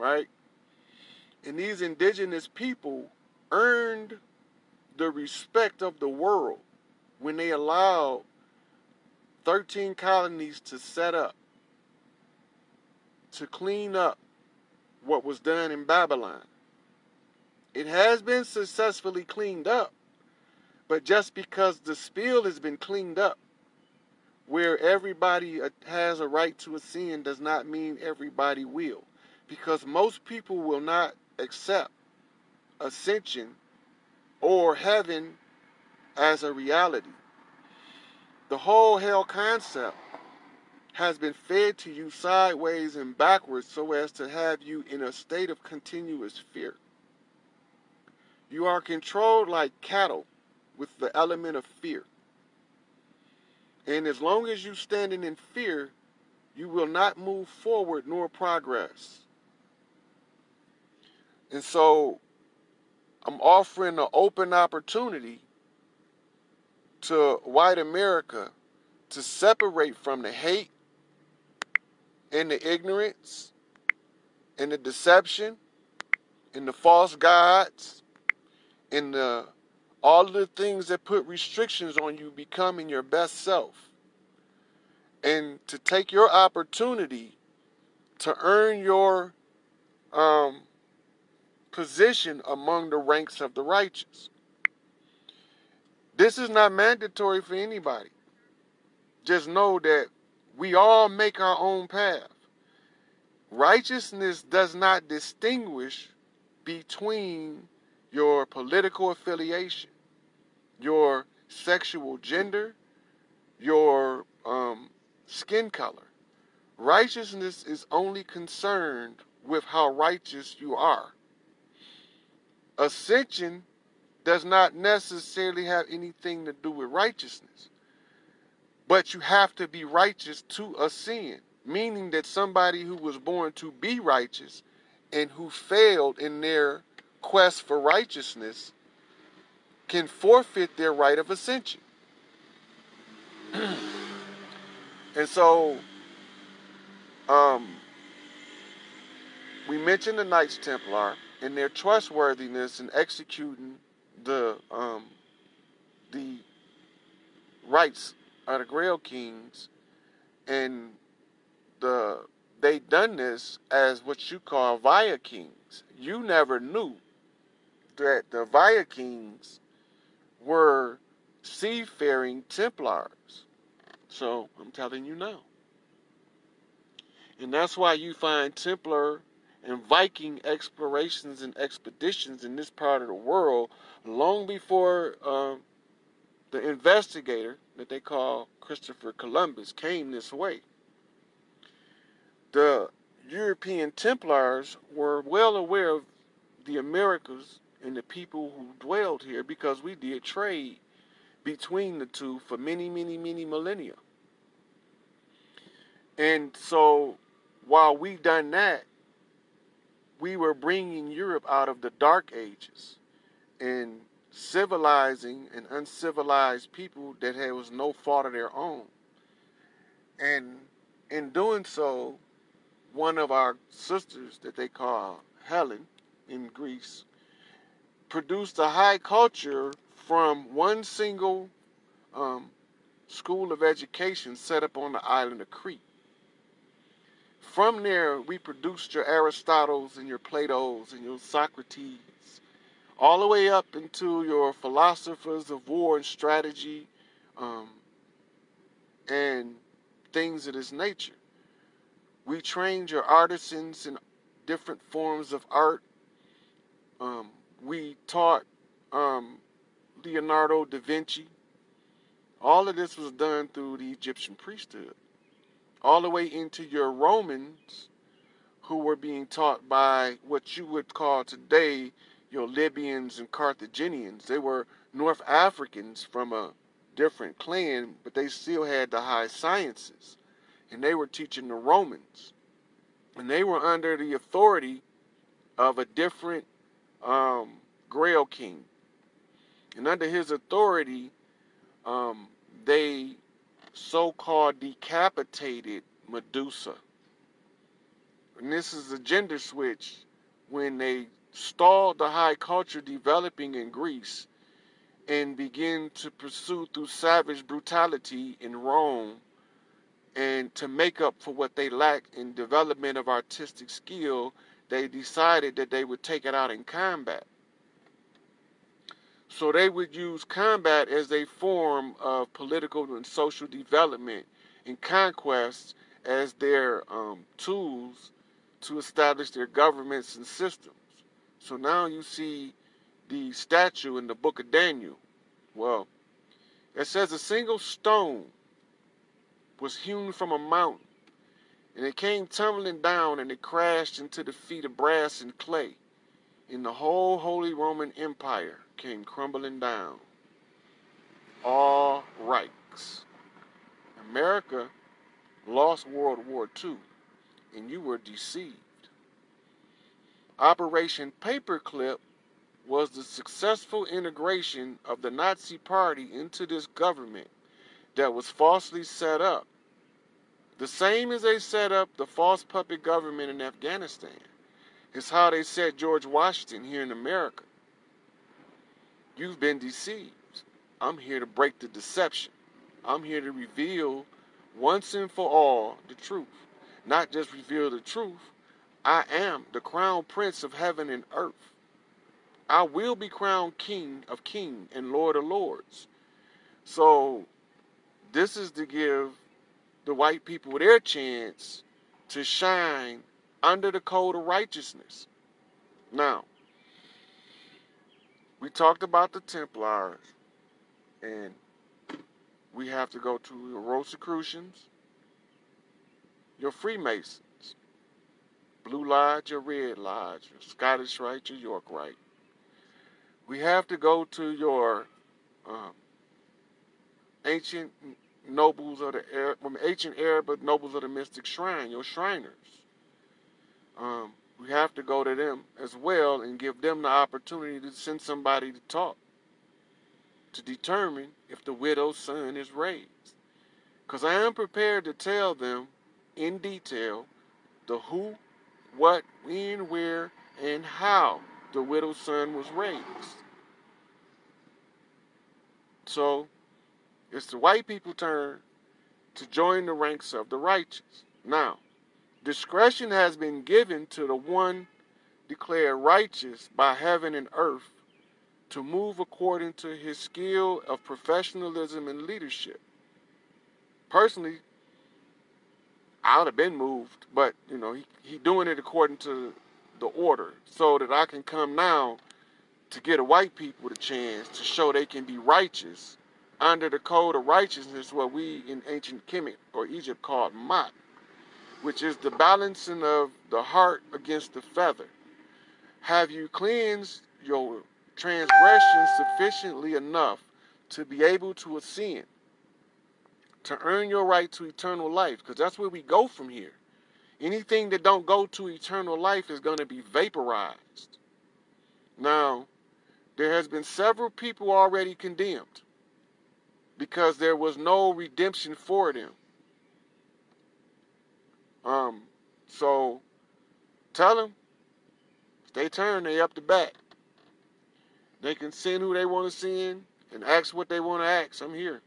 right? And these indigenous people earned the respect of the world when they allowed 13 colonies to set up, to clean up what was done in Babylon. It has been successfully cleaned up, but just because the spill has been cleaned up, where everybody has a right to ascend, does not mean everybody will. Because most people will not accept ascension or heaven as a reality. The whole hell concept has been fed to you sideways and backwards so as to have you in a state of continuous fear. You are controlled like cattle with the element of fear. And as long as you're standing in fear, you will not move forward nor progress. And so I'm offering an open opportunity to white America to separate from the hate and the ignorance and the deception and the false gods and all of the things that put restrictions on you becoming your best self. And to take your opportunity to earn your position among the ranks of the righteous. This is not mandatory for anybody. Just know that we all make our own path. Righteousness does not distinguish between your political affiliation, your sexual gender, your skin color. Righteousness is only concerned with how righteous you are. Ascension does not necessarily have anything to do with righteousness. But you have to be righteous to ascend, meaning that somebody who was born to be righteous and who failed in their quest for righteousness can forfeit their right of ascension. And so, we mentioned the Knights Templar and their trustworthiness in executing the rights of the Grail Kings, and they done this as what you call Via Kings. You never knew that the Via Kings were seafaring Templars. So I'm telling you now. And that's why you find Templar and Viking explorations and expeditions in this part of the world long before the investigator that they call Christopher Columbus came this way. The European Templars were well aware of the Americas and the people who dwelled here because we did trade between the two for many, many, many millennia. And so while we done that, we were bringing Europe out of the Dark Ages and civilizing an uncivilized people that was no fault of their own. And in doing so, one of our sisters that they call Helen in Greece produced a high culture from one single school of education set up on the island of Crete. From there, we produced your Aristotles and your Platos and your Socrates, all the way up into your philosophers of war and strategy, and things of this nature. We trained your artisans in different forms of art. We taught Leonardo da Vinci. All of this was done through the Egyptian priesthood. All the way into your Romans, who were being taught by what you would call today your Libyans and Carthaginians. They were North Africans from a different clan, but they still had the high sciences. And they were teaching the Romans. And they were under the authority of a different Grail King. And under his authority, they so-called decapitated Medusa. and this is a gender switch, when they stalled the high culture developing in Greece and began to pursue through savage brutality in Rome, and to make up for what they lacked in development of artistic skill, they decided that they would take it out in combat. So they would use combat as a form of political and social development, and conquest as their tools to establish their governments and systems. So now you see the statue in the book of Daniel. Well, it says a single stone was hewn from a mountain, and it came tumbling down, and it crashed into the feet of brass and clay, and the whole Holy Roman Empire came crumbling down. All Reichs. America lost World War II, and you were deceived. Operation Paperclip was the successful integration of the Nazi Party into this government that was falsely set up. The same as they set up the false puppet government in Afghanistan. It's how they set George Washington here in America. You've been deceived. I'm here to break the deception. I'm here to reveal once and for all the truth. Not just reveal the truth. I am the crown prince of heaven and earth. I will be crowned king of kings and lord of lords. So this is to give the white people their chance to shine under the code of righteousness. Now, we talked about the Templars, and we have to go to your Rosicrucians, your Freemasons, Blue Lodge, your Red Lodge, your Scottish Rite, your York Rite. We have to go to your ancient nobles of the ancient Arab nobles of the mystic shrine, your Shriners. We have to go to them as well and give them the opportunity to send somebody to talk, to determine if the widow's son is raised. Because I am prepared to tell them in detail the who, what, when, where, and how the widow's son was raised. So, it's the white people's turn to join the ranks of the righteous. Now, discretion has been given to the one declared righteous by heaven and earth to move according to his skill of professionalism and leadership. Personally, I would have been moved, but he doing it according to the order, so that I can come now to get the white people the chance to show they can be righteous under the code of righteousness, what we in ancient Kemet or Egypt called Mat, which is the balancing of the heart against the feather. Have you cleansed your transgressions sufficiently enough to be able to ascend, to earn your right to eternal life? Because that's where we go from here. Anything that don't go to eternal life is going to be vaporized. Now, there has been several people already condemned because there was no redemption for them. So tell them, it's their turn, they up the bat. They can send who they want to send and ask what they want to ask. I'm here.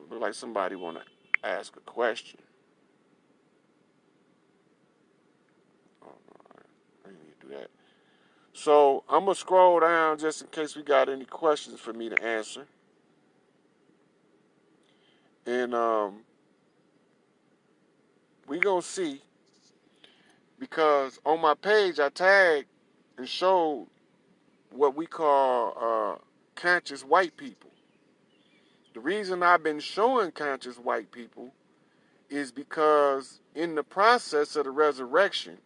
Look like somebody want to ask a question. Oh, no, I didn't need to do that. So I'm going to scroll down just in case we got any questions for me to answer. And we going to see, because on my page I tagged and showed what we call conscious white people. The reason I've been showing conscious white people is because in the process of the resurrection,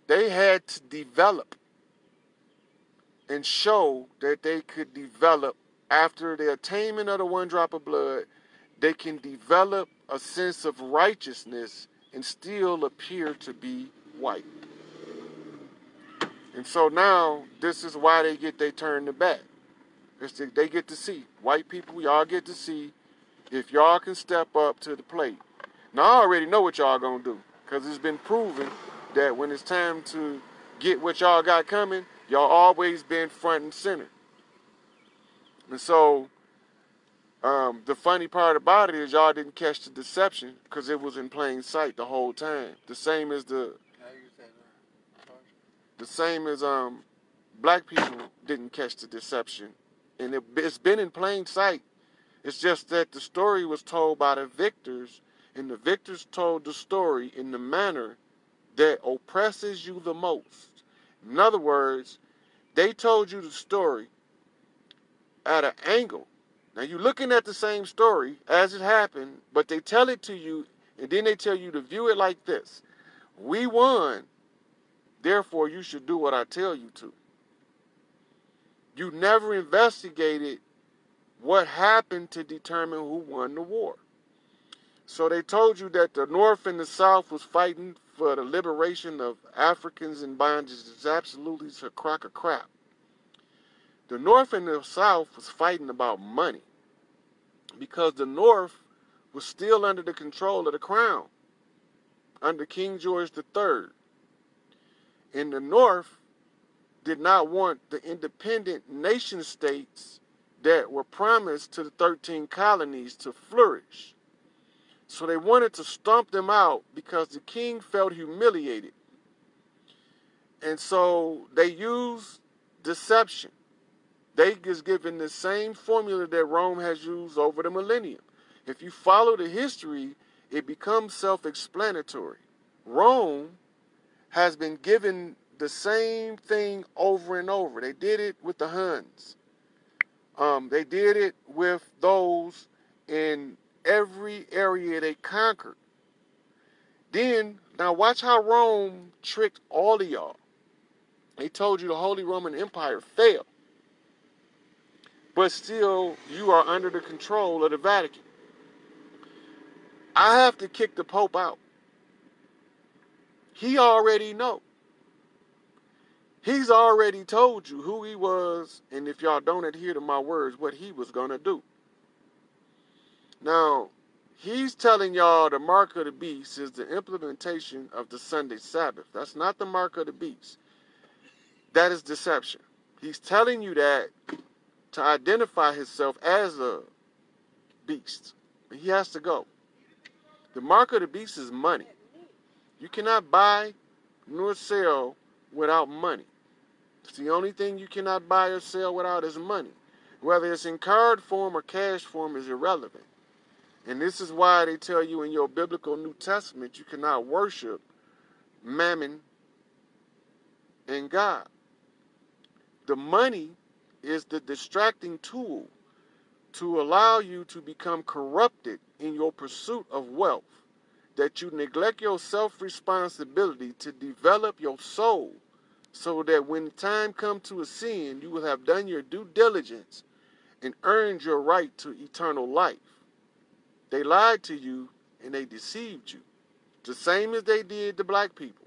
they had to develop and show that they could develop, after the attainment of the one drop of blood, they can develop a sense of righteousness and still appear to be white. And so now, this is why they get their turn to bat. They get to see, white people, y'all get to see if y'all can step up to the plate. Now, I already know what y'all gonna do, because it's been proven that when it's time to get what y'all got coming, y'all always been front and center. And so, the funny part about it is y'all didn't catch the deception, because it was in plain sight the whole time. The same as black people didn't catch the deception. And it's been in plain sight. It's just that the story was told by the victors, and the victors told the story in the manner that oppresses you the most. In other words, they told you the story at an angle. Now, you're looking at the same story as it happened, but they tell it to you, and then they tell you to view it like this. We won, therefore you should do what I tell you to. You never investigated what happened to determine who won the war. So they told you that the North and the South was fighting for the liberation of Africans in bondage. It's absolutely a crock of crap. The North and the South was fighting about money, because the North was still under the control of the crown, under King George III. And the North did not want the independent nation states that were promised to the 13 colonies to flourish. So they wanted to stomp them out because the king felt humiliated. And so they used deception. They is given the same formula that Rome has used over the millennium. If you follow the history, it becomes self-explanatory. Rome has been given the same thing over and over. They did it with the Huns. They did it with those in every area they conquered. Then, now watch how Rome tricked all of y'all. They told you the Holy Roman Empire failed, but still you are under the control of the Vatican. I have to kick the Pope out. He already know. He's already told you who he was, and if y'all don't adhere to my words, what he was going to do. Now, he's telling y'all the mark of the beast is the implementation of the Sunday Sabbath. That's not the mark of the beast. That is deception. He's telling you that to identify himself as a beast. He has to go. The mark of the beast is money. You cannot buy nor sell without money. It's the only thing you cannot buy or sell without is money. Whether it's in card form or cash form is irrelevant. And this is why they tell you in your biblical New Testament you cannot worship mammon and God. The money is the distracting tool to allow you to become corrupted in your pursuit of wealth, that you neglect your self-responsibility to develop your soul, so that when time comes to ascend, you will have done your due diligence and earned your right to eternal life. They lied to you and they deceived you, the same as they did the black people.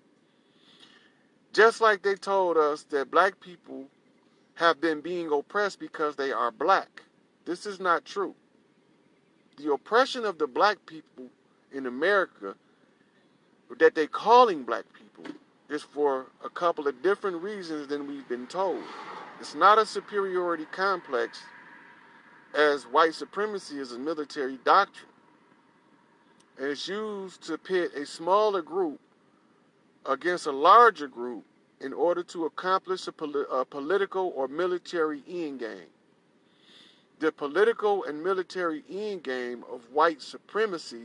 Just like they told us that black people have been being oppressed because they are black. This is not true. The oppression of the black people in America that they calling black people is for a couple of different reasons than we've been told. It's not a superiority complex, as white supremacy is a military doctrine. And it's used to pit a smaller group against a larger group in order to accomplish a political or military end game. The political and military end game of white supremacy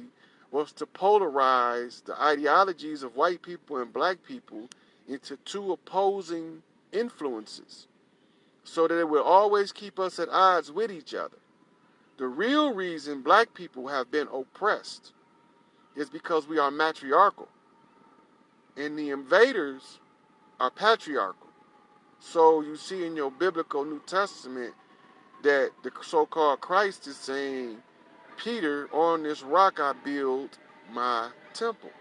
was to polarize the ideologies of white people and black people into two opposing influences, so that it will always keep us at odds with each other. The real reason black people have been oppressed is because we are matriarchal, and the invaders are patriarchal. So you see in your biblical New Testament that the so-called Christ is saying, Peter, on this rock I build my temple.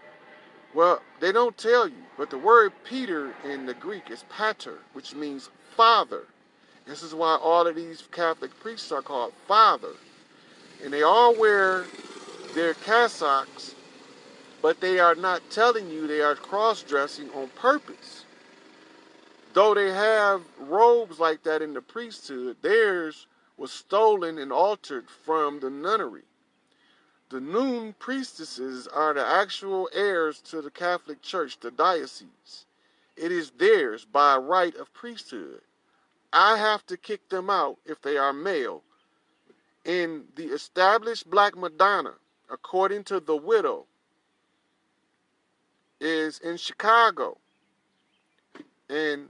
Well, they don't tell you, but the word Peter in the Greek is pater, which means father. This is why all of these Catholic priests are called father. And they all wear their cassocks but they are not telling you they are cross-dressing on purpose. Though they have robes like that in the priesthood, theirs was stolen and altered from the nunnery. The Nun priestesses are the actual heirs to the Catholic Church, the diocese. It is theirs by right of priesthood. I have to kick them out if they are male. In the established Black Madonna, according to the widow, is in Chicago. And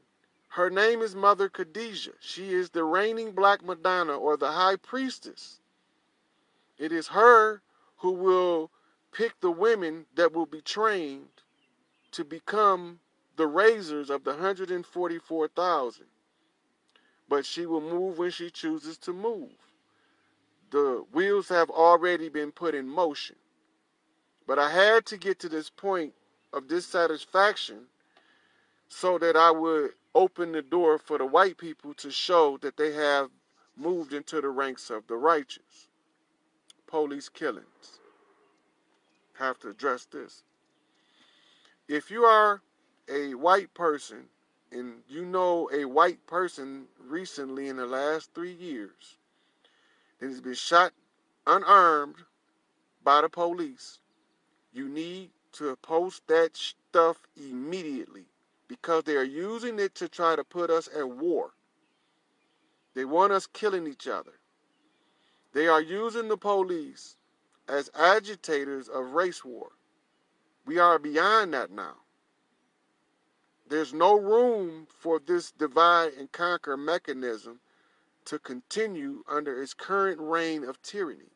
her name is Mother Khadijah. She is the reigning Black Madonna, or the high priestess. It is her who will pick the women that will be trained to become the raisers of the 144,000. But she will move when she chooses to move. The wheels have already been put in motion. But I had to get to this point of dissatisfaction so that I would open the door for the white people to show that they have moved into the ranks of the righteous. Police killings. Have to address this. If you are a white person and you know a white person recently in the last 3 years that has been shot unarmed by the police, you need to post that stuff immediately, because they are using it to try to put us at war. They want us killing each other. They are using the police as agitators of race war. We are beyond that now. There's no room for this divide and conquer mechanism to continue under its current reign of tyranny.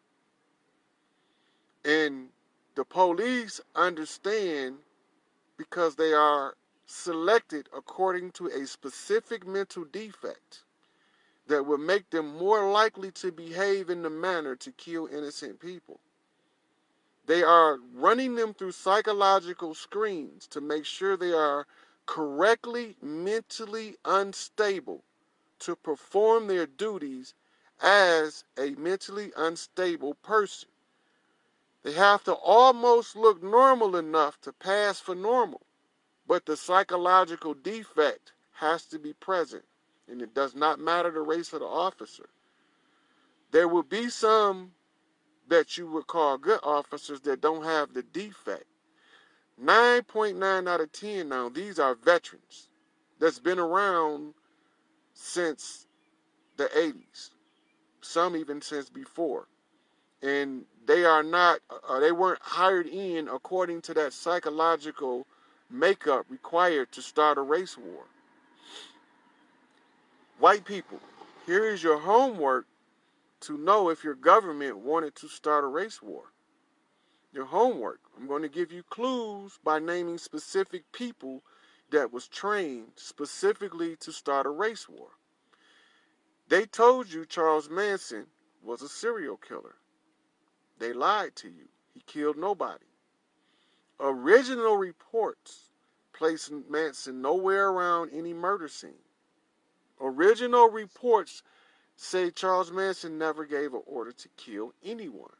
And the police understand, because they are selected according to a specific mental defect that will make them more likely to behave in the manner to kill innocent people. They are running them through psychological screens to make sure they are correctly mentally unstable to perform their duties as a mentally unstable person. They have to almost look normal enough to pass for normal, but the psychological defect has to be present, and it does not matter the race of the officer. There will be some that you would call good officers that don't have the defect. 9.9 out of 10 now, these are veterans that's been around since the 80s, some even since before. And they are not, they weren't hired in according to that psychological makeup required to start a race war. White people, here is your homework to know if your government wanted to start a race war. Your homework. I'm going to give you clues by naming specific people that was trained specifically to start a race war. They told you Charles Manson was a serial killer. They lied to you. He killed nobody. Original reports placed Manson nowhere around any murder scene. Original reports say Charles Manson never gave an order to kill anyone.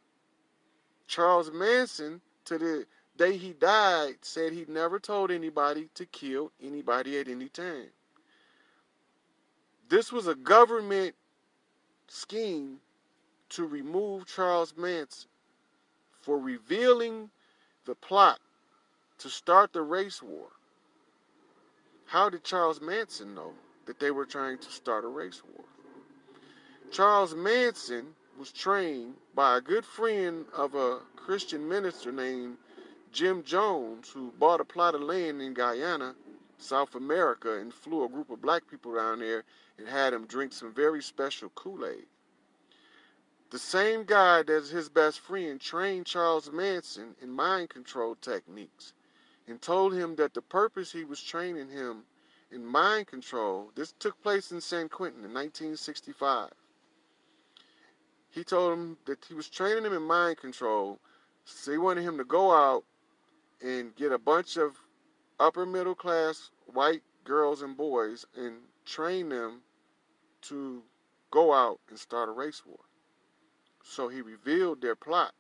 Charles Manson, to the day he died, said he never told anybody to kill anybody at any time. This was a government scheme to remove Charles Manson for revealing the plot to start the race war. How did Charles Manson know that they were trying to start a race war? Charles Manson was trained by a good friend of a Christian minister named Jim Jones, who bought a plot of land in Guyana, South America, and flew a group of black people down there and had them drink some very special Kool-Aid. The same guy that's his best friend trained Charles Manson in mind control techniques and told him that the purpose he was training him in mind control, this took place in San Quentin in 1965. He told him that he was training him in mind control, so he wanted him to go out and get a bunch of upper middle class white girls and boys and train them to go out and start a race war. So he revealed their plot.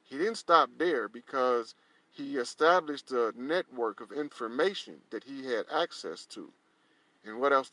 He didn't stop there, because He established a network of information that he had access to. And what else